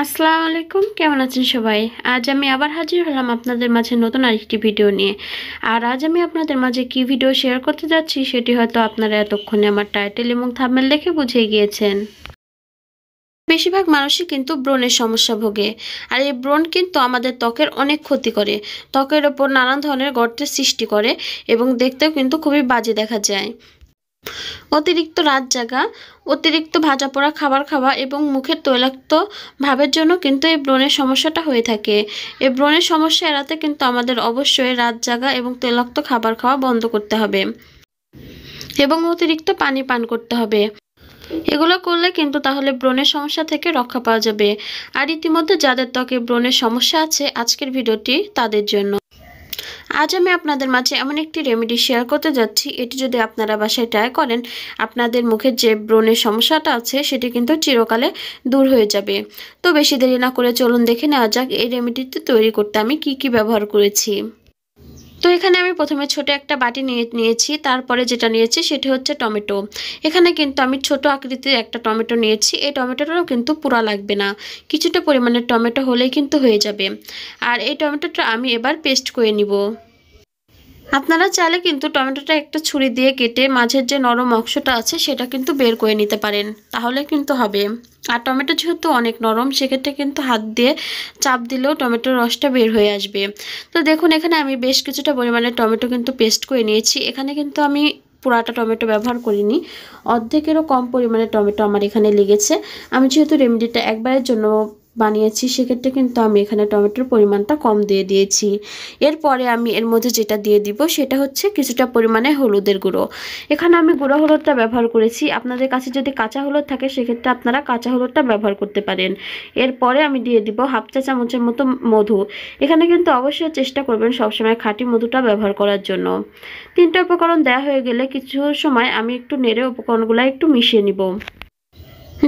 আসসালামু আলাইকুম, কেমন আছেন সবাই? আজ আমি আবার হাজির হলাম আপনাদের মাঝে নতুন আরেকটি ভিডিও নিয়ে। আর আজ আমি আপনাদের মাঝে কি ভিডিও শেয়ার করতে যাচ্ছি সেটি হয়তো আপনারা এতক্ষণে আমার টাইটেল এবং থাম্বনেল দেখে বুঝে গিয়েছেন। বেশিরভাগ মানুষই কিন্তু ব্রণের সমস্যা ভোগে। আর এই ব্রণ কিন্তু আমাদের ত্বকের অনেক ক্ষতি করে, ত্বকের ওপর নানান ধরনের গর্তের সৃষ্টি করে এবং দেখতেও কিন্তু খুবই বাজে দেখা যায়। অতিরিক্ত রাত জাগা, অতিরিক্ত ভাজা পোড়া খাবার খাওয়া এবং মুখের তৈলাক্ত ভাবের জন্য কিন্তু এই ব্রণের সমস্যাটা হয়ে থাকে। এই ব্রণের সমস্যা এড়াতে কিন্তু আমাদের অবশ্যই রাত জাগা এবং তৈলাক্ত খাবার খাওয়া বন্ধ করতে হবে এবং অতিরিক্ত পানি পান করতে হবে। এগুলো করলে কিন্তু তাহলে ব্রণের সমস্যা থেকে রক্ষা পাওয়া যাবে। আর ইতিমধ্যে যাদের ত্বকে ব্রণের সমস্যা আছে, আজকের ভিডিওটি তাদের জন্য। আজ আমি আপনাদের মাঝে এমন একটি রেমেডি শেয়ার করতে যাচ্ছি, এটি যদি আপনারা বাসায় ট্রাই করেন, আপনাদের মুখের যে ব্রণের সমস্যাটা আছে সেটি কিন্তু চিরকালে দূর হয়ে যাবে। তো বেশি দেরি না করে চলুন দেখে নেওয়া যাক এই রেমেডিটি তৈরি করতে আমি কি ব্যবহার করেছি। তো এখানে আমি প্রথমে ছোট একটা বাটি নিয়েছি, তারপরে যেটা নিয়েছি সেটি হচ্ছে টমেটো। এখানে কিন্তু আমি ছোট আকৃতির একটা টমেটো নিয়েছি। এই টমেটোটাও কিন্তু পুরা লাগবে না, কিছুটা পরিমাণের টমেটো হলেই কিন্তু হয়ে যাবে। আর এই টমেটোটা আমি এবার পেস্ট করে নিব। আপনারা চাইলে কিন্তু টমেটোটা একটা ছুরি দিয়ে কেটে মাঝের যে নরম অংশটা আছে সেটা কিন্তু বের করে নিতে পারেন, তাহলে কিন্তু হবে। আর টমেটো যেহেতু অনেক নরম, সেক্ষেত্রে কিন্তু হাত দিয়ে চাপ দিলেও টমেটোর রসটা বের হয়ে আসবে। তো দেখুন, এখানে আমি বেশ কিছুটা পরিমাণে টমেটো কিন্তু পেস্ট করে নিয়েছি। এখানে কিন্তু আমি পুরাটা টমেটো ব্যবহার করিনি, অর্ধেকেরও কম পরিমাণে টমেটো আমার এখানে লেগেছে। আমি যেহেতু রেমেডিটা একবারের জন্য বানিয়েছি, সেক্ষেত্রে কিন্তু আমি এখানে টমেটোর পরিমাণটা কম দিয়ে দিয়েছি। এরপরে আমি এর মধ্যে যেটা দিয়ে দিব সেটা হচ্ছে কিছুটা পরিমাণে হলুদের গুঁড়ো। এখানে আমি গুঁড়ো হলুদটা ব্যবহার করেছি, আপনাদের কাছে যদি কাঁচা হলুদ থাকে সেক্ষেত্রে আপনারা কাঁচা হলুদটা ব্যবহার করতে পারেন। এরপরে আমি দিয়ে দিব হাফ চা চামচের মতো মধু। এখানে কিন্তু অবশ্যই চেষ্টা করবেন সবসময় খাঁটি মধুটা ব্যবহার করার জন্য। তিনটা উপকরণ দেওয়া হয়ে গেলে কিছু সময় আমি একটু নেড়ে উপকরণগুলো একটু মিশিয়ে নিব।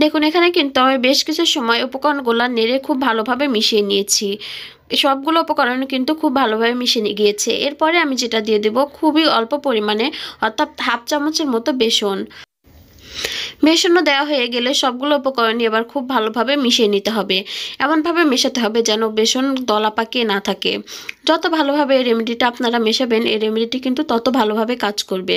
দেখুন, এখানে কিন্তু আমি বেশ কিছু সময় উপকরণগুলো নেড়ে খুব ভালোভাবে মিশিয়ে নিয়েছি। সবগুলো উপকরণ কিন্তু খুব ভালোভাবে মিশে গিয়েছে। এরপরে আমি যেটা দিয়ে দেব খুবই অল্প পরিমাণে, অর্থাৎ হাফ চামচের মতো বেসন। বেসনও দেওয়া হয়ে গেলে সবগুলো উপকরণ এবার খুব ভালোভাবে মিশিয়ে নিতে হবে। এমনভাবে মেশাতে হবে যেন বেসন দলা পাকিয়ে না থাকে। যত ভালোভাবে এই রেমেডিটা আপনারা মেশাবেন, এই রেমেডিটি কিন্তু তত ভালোভাবে কাজ করবে।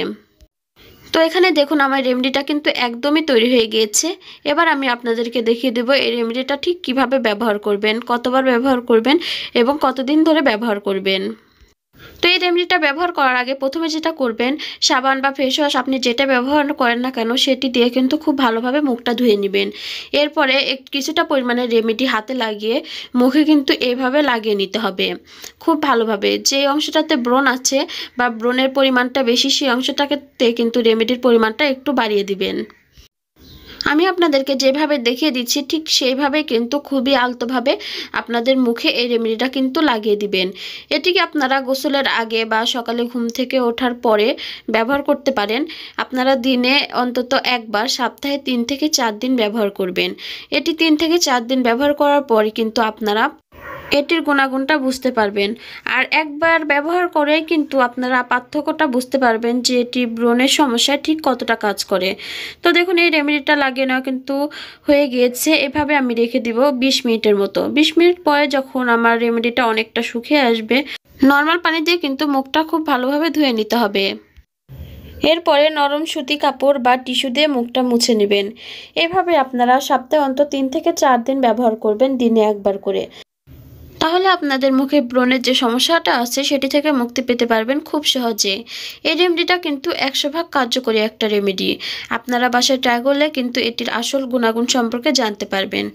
তো এখানে দেখুন, আমার রেমেডিটা কিন্তু একদমই তৈরি হয়ে গিয়েছে। এবার আমি আপনাদেরকে দেখিয়ে দেব এই রেমেডিটা ঠিক কিভাবে ব্যবহার করবেন, কতবার ব্যবহার করবেন এবং কতদিন ধরে ব্যবহার করবেন। তো এই রেমেডিটা ব্যবহার করার আগে প্রথমে যেটা করবেন, সাবান বা ফেস ওয়াশ আপনি যেটা ব্যবহার করেন না কেন সেটি দিয়ে কিন্তু খুব ভালোভাবে মুখটা ধুয়ে নেবেন। এরপরে কিছুটা পরিমাণে রেমেডি হাতে লাগিয়ে মুখে কিন্তু এইভাবে লাগিয়ে নিতে হবে খুব ভালোভাবে। যে অংশটাতে ব্রণ আছে বা ব্রণের পরিমাণটা বেশি, সেই অংশটাতে কিন্তু রেমেডির পরিমাণটা একটু বাড়িয়ে দিবেন। আমি আপনাদেরকে যেভাবে দেখিয়ে দিচ্ছি ঠিক সেইভাবে কিন্তু খুবই আলতোভাবে আপনাদের মুখে এই রেমেডিটা কিন্তু লাগিয়ে দিবেন। এটিকে আপনারা গোসলের আগে বা সকালে ঘুম থেকে ওঠার পরে ব্যবহার করতে পারেন। আপনারা দিনে অন্তত একবার, সপ্তাহে 3 থেকে 4 দিন ব্যবহার করবেন। এটি 3 থেকে 4 দিন ব্যবহার করার পরই কিন্তু আপনারা এটির গুণাগুণটা বুঝতে পারবেন। আর একবার ব্যবহার করেই কিন্তু আপনারা পার্থক্যটা বুঝতে পারবেন যে এটি ব্রণের সমস্যায় ঠিক কতটা কাজ করে। তো দেখুন, এই রেমেডিটা লাগিয়ে নেওয়া কিন্তু হয়ে গিয়েছে। এভাবে আমি রেখে দিব 20 মিনিটের মতো। 20 মিনিট পরে যখন আমার রেমেডিটা অনেকটা শুকিয়ে আসবে, নর্মাল পানি দিয়ে কিন্তু মুখটা খুব ভালোভাবে ধুয়ে নিতে হবে। এরপরে নরম সুতি কাপড় বা টিস্যু দিয়ে মুখটা মুছে নেবেন। এভাবে আপনারা সপ্তাহে অন্তত 3 থেকে 4 দিন ব্যবহার করবেন, দিনে একবার করে। তাহলে আপনাদের মুখে ব্রণের যে সমস্যাটা আছে সেটি থেকে মুক্তি পেতে পারবেন খুব সহজে। এই রেমেডিটা কিন্তু 100% কার্যকরী একটা রেমেডি। আপনারা বাসায় ট্রাই করলে কিন্তু এটির আসল গুণাগুণ সম্পর্কে জানতে পারবেন।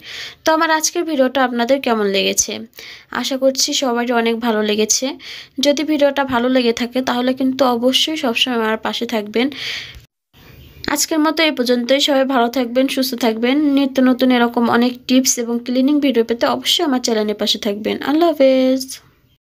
তো আমার আজকের ভিডিওটা আপনাদের কেমন লেগেছে? আশা করছি সবারই অনেক ভালো লেগেছে। যদি ভিডিওটা ভালো লেগে থাকে তাহলে কিন্তু অবশ্যই সবসময় আমার পাশে থাকবেন। আজকের মতো এই পর্যন্তই। সবাই ভালো থাকবেন, সুস্থ থাকবেন। নিত্য নতুন এরকম অনেক টিপস এবং ক্লিনিং ভিডিও পেতে অবশ্যই আমার চ্যানেলের পাশে থাকবেন। আল্লাহ হাফেজ।